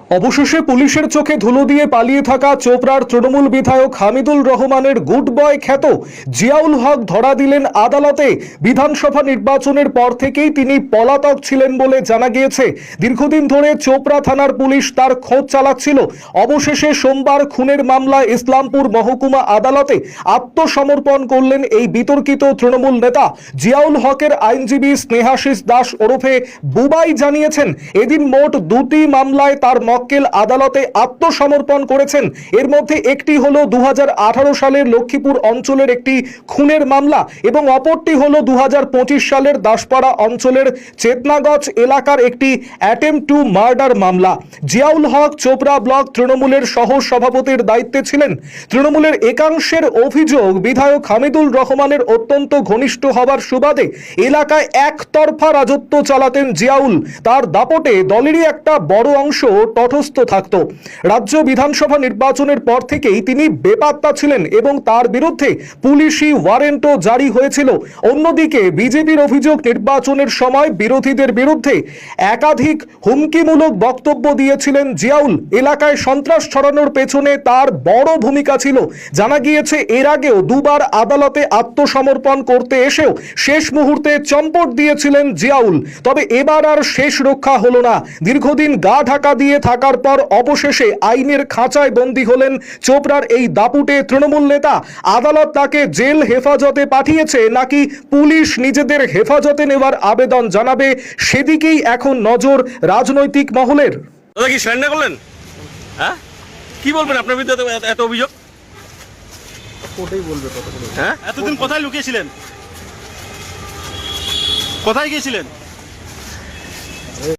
অবশেষে পুলিশের চোখে ধুলো দিয়ে পালিয়ে থাকা চোপড়ার তৃণমূল বিধায়ক হামিদুল রহমানের গুড বয় খ্যাত জিয়াউল হক ধরা দিলেন আদালতে। বিধানসভা নির্বাচনের পর থেকেই তিনি পলাতক ছিলেন বলে জানা গিয়েছে। দীর্ঘদিন ধরে চোপড়া থানার পুলিশ তার খোঁজ চালাচ্ছিল। অবশেষে সোমবার খুনের মামলায় ইসলামপুর মহকুমা আদালতে আত্মসমর্পণ করলেন এই বিতর্কিত তৃণমূল নেতা। জিয়াউল হকের আইনজীবী স্নেহাশিস দাস ওরফে বুবাই জানিয়েছেন, এদিন মোট দুটি মামলায় তার মক্কেল আদালতে আত্মসমর্পণ করেছেন। এর মধ্যে একটি হলো 2018 সালের লক্ষ্মীপুর অঞ্চলের একটি খুনের মামলা এবং অপরটি হলো 2025 সালের দাসপাড়া অঞ্চলের চেতনাগঞ্জ এলাকার একটি অ্যাটেম্প টু মার্ডার মামলা। জিয়াউল হক চোপড়া ব্লক তৃণমূলের সহ সভাপতির দায়িত্বে ছিলেন। তৃণমূলের একাংশের অভিযোগ, বিধায়ক হামিদুল রহমানের অত্যন্ত ঘনিষ্ঠ হবার সুবাদে এলাকায় একতরফা রাজত্ব চালাতেন জিয়াউল। তার দাপটে দলেরই একটা বড় অংশ তটস্থ থাকত। রাজ্য বিধানসভা নির্বাচনের পর থেকেই তিনি বেপাত্তা ছিলেন এবং তার বিরুদ্ধে পুলিশি ওয়ারেন্টও জারি হয়েছিল। অন্যদিকে বিজেপির অভিযোগ, নির্বাচনের সময় বিরোধীদের বিরুদ্ধে একাধিক হুমকিমূলক বক্তব্য দিয়েছিলেন জিয়াউল। এলাকায় সন্ত্রাস ছড়ানোর পেছনে তার বড় ভূমিকা ছিল। জানা গিয়েছে, এর আগেও দুবার আদালতে আত্মসমর্পণ করতে এসেও শেষ মুহূর্তে চম্পট দিয়েছিলেন জিয়াউল। তবে এবার আর শেষ রক্ষা হলো না। দীর্ঘদিন গা ঢাকা দিয়ে থাকার পর অবশেষে আইনের খাঁচায় বন্দী হলেন চোপড়ার এই দাপুটে তৃণমূল নেতা। আদালত তাকে জেল হেফাজতে পাঠিয়েছে নাকি পুলিশ নিজেদের হেফাজতে নেওয়ার আবেদন জানাবে, সেদিকেই এখন নজর রাজনৈতিক মহলের। দাদা কি সারেন্ডার করলেন? হ্যাঁ, কি বলবেন আপনার বিরুদ্ধে এত অভিযোগ? কোর্টেই বলবে কত করে। হ্যাঁ, এতদিন কোথায় লুকিয়েছিলেন? কোথায় গিয়েছিলেন?